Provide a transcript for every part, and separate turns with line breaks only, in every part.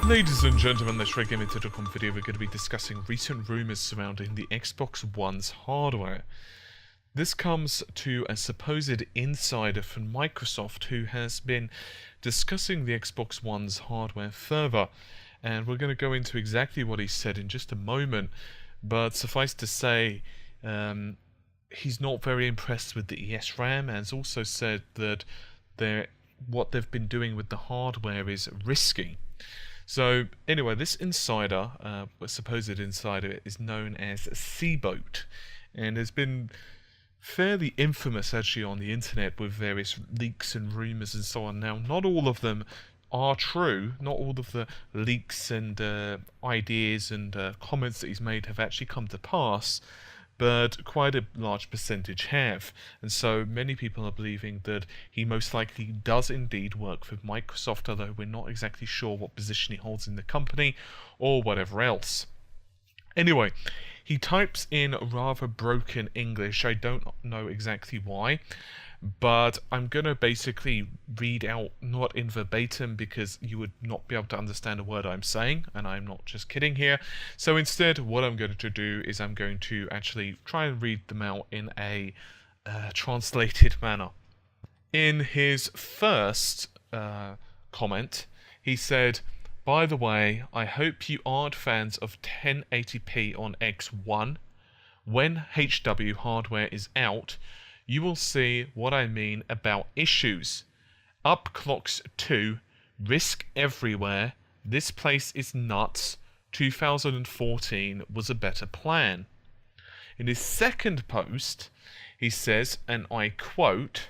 Ladies and gentlemen, this RedGaming.com video, we're going to be discussing recent rumours surrounding the Xbox One's hardware. This comes to a supposed insider from Microsoft who has been discussing the Xbox One's hardware further, and we're going to go into exactly what he said in just a moment, but suffice to say, he's not very impressed with the ESRAM, and has also said that what they've been doing with the hardware is risky. So anyway, this insider, supposed insider, is known as Cboat, and has been fairly infamous actually on the internet with various leaks and rumours and so on. Now, not all of them are true. Not all of the leaks and ideas and comments that he's made have actually come to pass, but quite a large percentage have. And so many people are believing that he most likely does indeed work for Microsoft, although we're not exactly sure what position he holds in the company or whatever else. Anyway, he types in rather broken English. I don't know exactly why, but I'm going to basically read out, not in verbatim, because you would not be able to understand a word I'm saying, and I'm not just kidding here. So instead, what I'm going to do is I'm going to actually try and read them out in a translated manner. In his first comment, he said, "By the way, I hope you aren't fans of 1080p on X1. When HW hardware is out, you will see what I mean about issues. Upclocks 2, risk everywhere, this place is nuts, 2014 was a better plan." In his second post, he says, and I quote,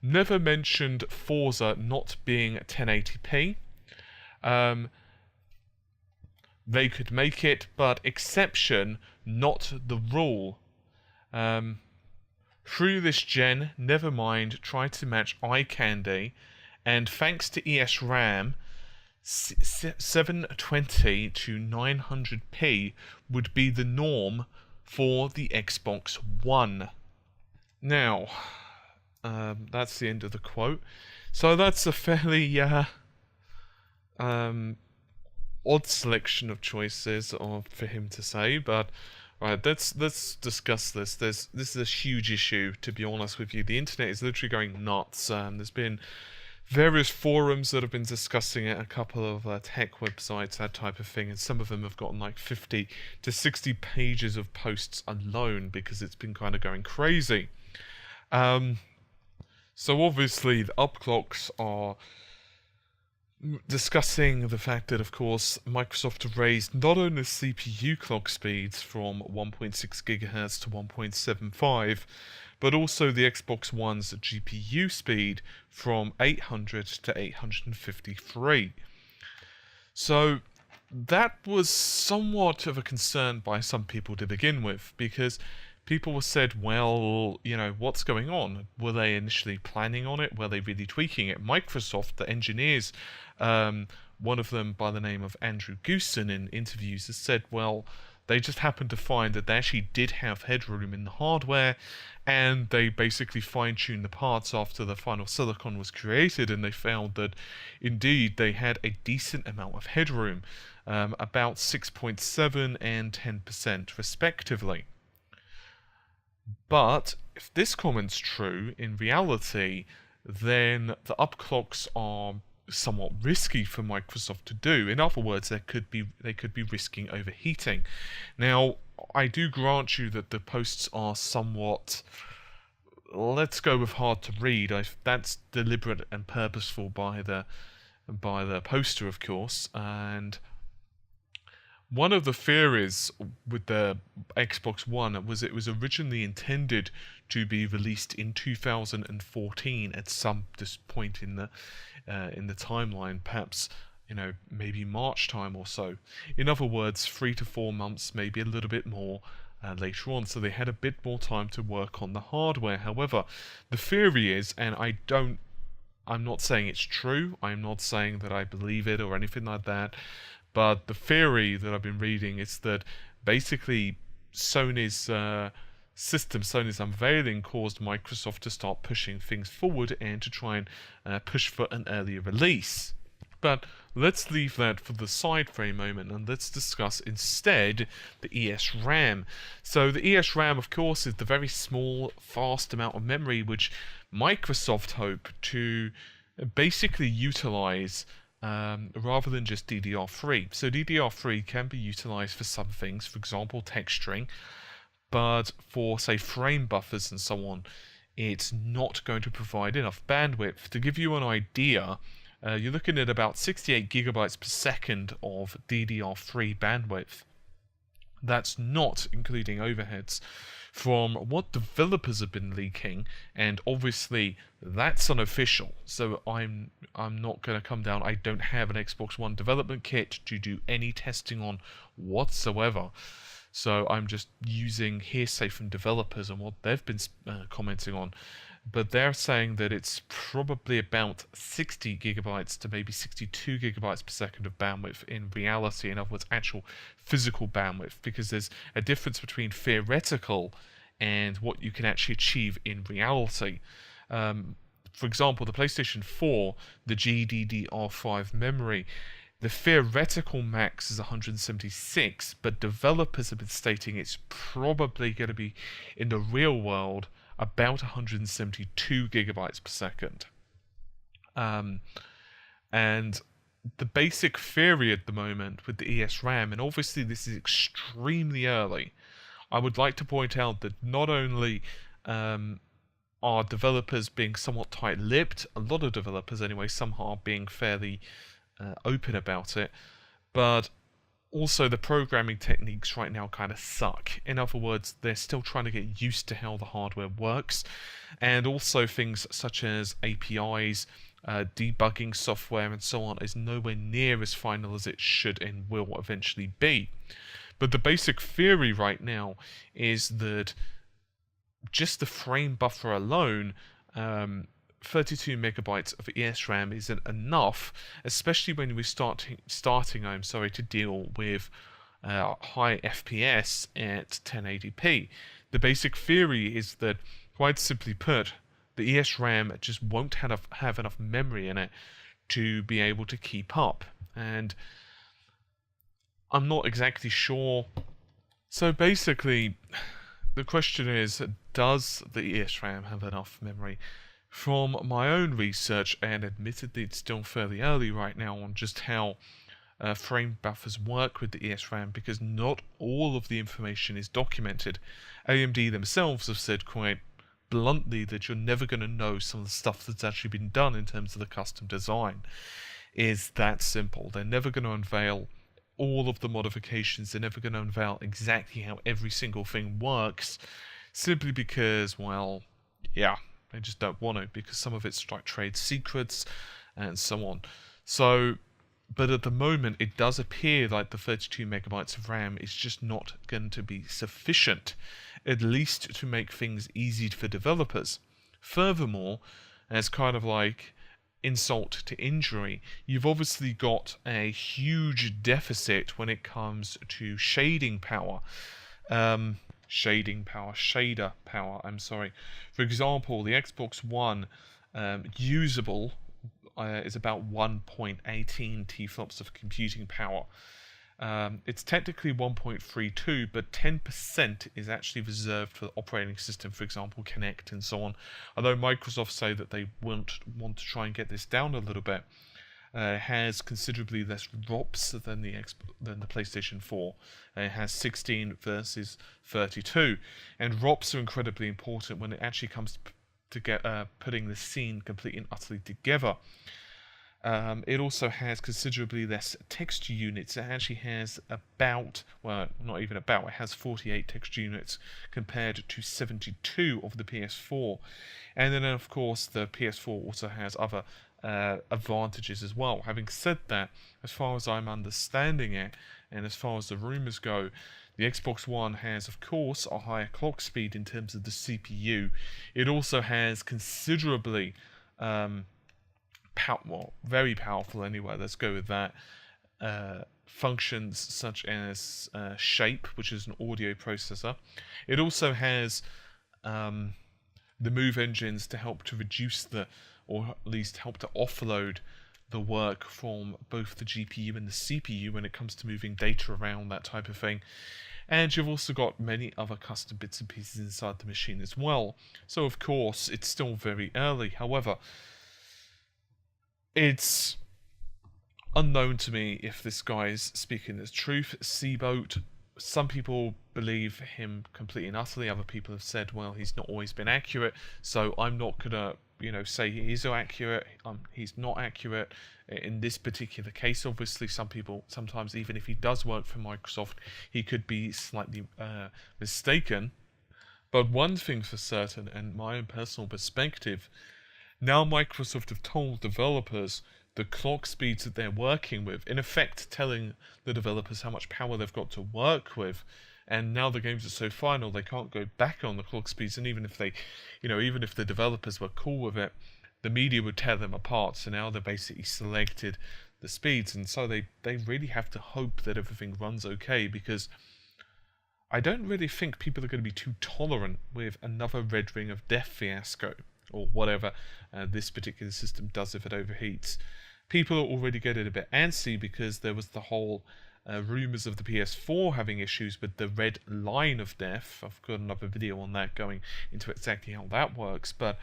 "Never mentioned Forza not being 1080p. They could make it, but exception, not the rule. Through this gen, never mind, try to match eye candy, and thanks to ESRAM, 720 to 900p would be the norm for the Xbox One." Now, that's the end of the quote. So that's a fairly odd selection of choices for him to say, but right, let's discuss this. This is a huge issue, to be honest with you. The internet is literally going nuts. There's been various forums that have been discussing it, a couple of tech websites, that type of thing, and some of them have gotten like 50 to 60 pages of posts alone because it's been kind of going crazy. So obviously the Upclocks are discussing the fact that, of course, Microsoft have raised not only CPU clock speeds from 1.6 GHz to 1.75, but also the Xbox One's GPU speed from 800 to 853. So that was somewhat of a concern by some people to begin with, because people said, well, you know, what's going on? Were they initially planning on it? Were they really tweaking it? Microsoft, the engineers, one of them by the name of Andrew Goosen in interviews has said, well, they just happened to find that they actually did have headroom in the hardware, and they basically fine-tuned the parts after the final silicon was created, and they found that indeed they had a decent amount of headroom, about 6.7 and 10% respectively. But if this comment's true, in reality, then the upclocks are somewhat risky for Microsoft to do. In other words, they could be risking overheating. Now, I do grant you that the posts are somewhat, let's go with hard to read. That's deliberate and purposeful by the poster, of course, and one of the theories with the Xbox One was it was originally intended to be released in 2014 at some point in the timeline, perhaps, you know, maybe March time or so. In other words, 3 to 4 months, maybe a little bit more later on. So they had a bit more time to work on the hardware. However, the theory is, and I'm not saying it's true. I'm not saying that I believe it or anything like that. But the theory that I've been reading is that basically Sony's Sony's unveiling caused Microsoft to start pushing things forward and to try and push for an earlier release. but let's leave that for the side for a moment, and let's discuss instead the ESRAM. So the ESRAM, of course, is the very small, fast amount of memory which Microsoft hope to basically utilize rather than just DDR3. So DDR3 can be utilized for some things, for example, texturing, but for, say, frame buffers and so on, it's not going to provide enough bandwidth. To give you an idea, you're looking at about 68 gigabytes per second of DDR3 bandwidth. That's not including overheads. From what developers have been leaking, and obviously that's unofficial, so I'm not going to come down. I don't have an Xbox One development kit to do any testing on whatsoever. So I'm just using hearsay from developers and what they've been commenting on. But they're saying that it's probably about 60 gigabytes to maybe 62 gigabytes per second of bandwidth in reality, in other words, actual physical bandwidth, because there's a difference between theoretical and what you can actually achieve in reality. For example, the PlayStation 4, the GDDR5 memory, the theoretical max is 176, but developers have been stating it's probably going to be, in the real world, about 172 gigabytes per second. And the basic theory at the moment with the ESRAM, and obviously this is extremely early, I would like to point out that not only are developers being somewhat tight-lipped, a lot of developers anyway, some are being fairly open about it, but also the programming techniques right now kind of suck. In other words, they're still trying to get used to how the hardware works, and also things such as APIs, debugging software and so on is nowhere near as final as it should and will eventually be. But the basic theory right now is that just the frame buffer alone, 32 megabytes of ESRAM isn't enough, especially when we're starting to deal with high FPS at 1080p. The basic theory is that, quite simply put, the ESRAM just won't have enough memory in it to be able to keep up, and I'm not exactly sure. So basically, the question is, does the ESRAM have enough memory? From my own research, and admittedly it's still fairly early right now on just how frame buffers work with the ESRAM, because not all of the information is documented. AMD themselves have said quite bluntly that you're never going to know some of the stuff that's actually been done in terms of the custom design. Is that simple. They're never going to unveil all of the modifications. They're never going to unveil exactly how every single thing works, simply because, well, yeah, they just don't want to, because some of it's like trade secrets and so on. So, but at the moment, it does appear like the 32 megabytes of RAM is just not going to be sufficient, at least to make things easy for developers. Furthermore, as kind of like insult to injury, you've obviously got a huge deficit when it comes to shading power. Shader power, I'm sorry. For example, the Xbox One usable is about 1.18 teraflops of computing power. It's technically 1.32, but 10% is actually reserved for the operating system, for example, Kinect and so on. Although Microsoft say that they want to try and get this down a little bit. Has considerably less ROPS than the PlayStation 4. It has 16 versus 32, and ROPS are incredibly important when it actually comes to putting the scene completely and utterly together. It also has considerably less texture units. It actually has about, well, not even about, it has 48 texture units compared to 72 of the PS4. And then, of course, the PS4 also has other advantages as well. Having said that, as far as I'm understanding it, and as far as the rumors go, the Xbox One has, of course, a higher clock speed in terms of the CPU. It also has considerably, very powerful anyway, let's go with that, functions such as Shape, which is an audio processor. It also has the move engines to help to reduce or at least help to offload the work from both the GPU and the CPU when it comes to moving data around, that type of thing. And you've also got many other custom bits and pieces inside the machine as well. So of course, it's still very early. However, it's unknown to me if this guy is speaking the truth. Cboat, some people believe him completely and utterly. Other people have said, well, he's not always been accurate. So I'm not gonna, say he is accurate. He's not accurate in this particular case. Obviously, some people sometimes, even if he does work for Microsoft, he could be slightly mistaken. But one thing for certain, and my own personal perspective, now Microsoft have told developers the clock speeds that they're working with, in effect telling the developers how much power they've got to work with. And now the games are so final, they can't go back on the clock speeds. And even if they, even if the developers were cool with it, the media would tear them apart. So now they're basically selected the speeds. And so they really have to hope that everything runs okay, because I don't really think people are going to be too tolerant with another Red Ring of Death fiasco, or whatever this particular system does if it overheats. People are already getting a bit antsy because there was the whole rumours of the PS4 having issues with the red line of death. I've got another video on that going into exactly how that works, but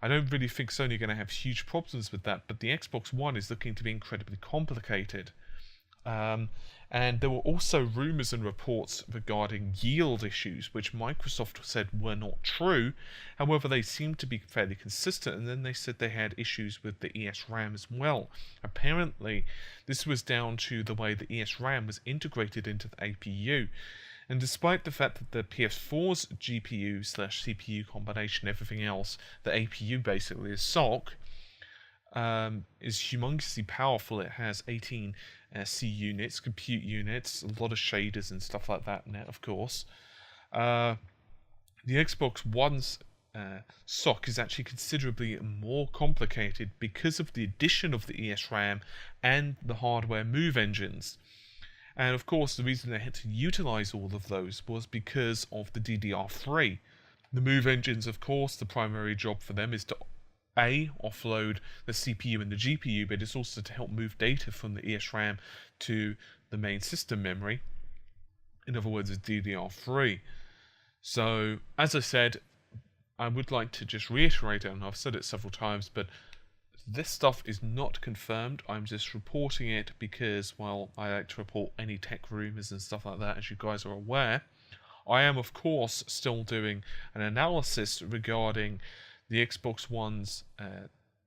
I don't really think Sony are going to have huge problems with that. But the Xbox One is looking to be incredibly complicated. And there were also rumours and reports regarding yield issues, which Microsoft said were not true. However, they seemed to be fairly consistent, and then they said they had issues with the ESRAM as well. Apparently, this was down to the way the ESRAM was integrated into the APU. And despite the fact that the PS4's GPU/CPU combination, everything else, the APU basically is SOC, is humongously powerful. It has 18 C units, compute units, a lot of shaders and stuff like that in it, of course. The Xbox One's SOC is actually considerably more complicated because of the addition of the ESRAM and the hardware move engines. And of course, the reason they had to utilize all of those was because of the DDR3. The move engines, of course, the primary job for them is to offload the CPU and the GPU, but it's also to help move data from the ESRAM to the main system memory. In other words, it's DDR3. So, as I said, I would like to just reiterate it, and I've said it several times, but this stuff is not confirmed. I'm just reporting it because, well, I like to report any tech rumors and stuff like that, as you guys are aware. I am, of course, still doing an analysis regarding the Xbox One's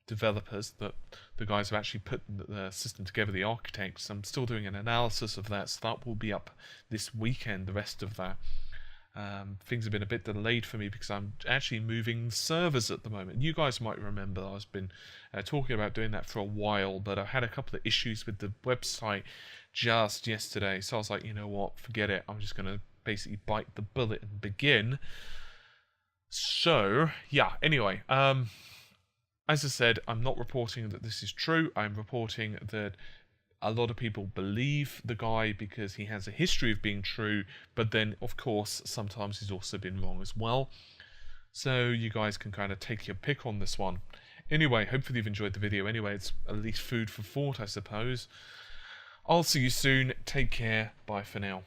developers, that the guys who actually put the system together, the architects. I'm still doing an analysis of that, so that will be up this weekend, the rest of that. Things have been a bit delayed for me because I'm actually moving servers at the moment. You guys might remember I've been talking about doing that for a while, but I had a couple of issues with the website just yesterday, so I was like, you know what, forget it. I'm just going to basically bite the bullet and begin. So, yeah, anyway, as I said, I'm not reporting that this is true. I'm reporting that a lot of people believe the guy because he has a history of being true, but then, of course, sometimes he's also been wrong as well. So you guys can kind of take your pick on this one. Anyway, hopefully you've enjoyed the video. Anyway, it's at least food for thought, I suppose. I'll see you soon. Take care. Bye for now.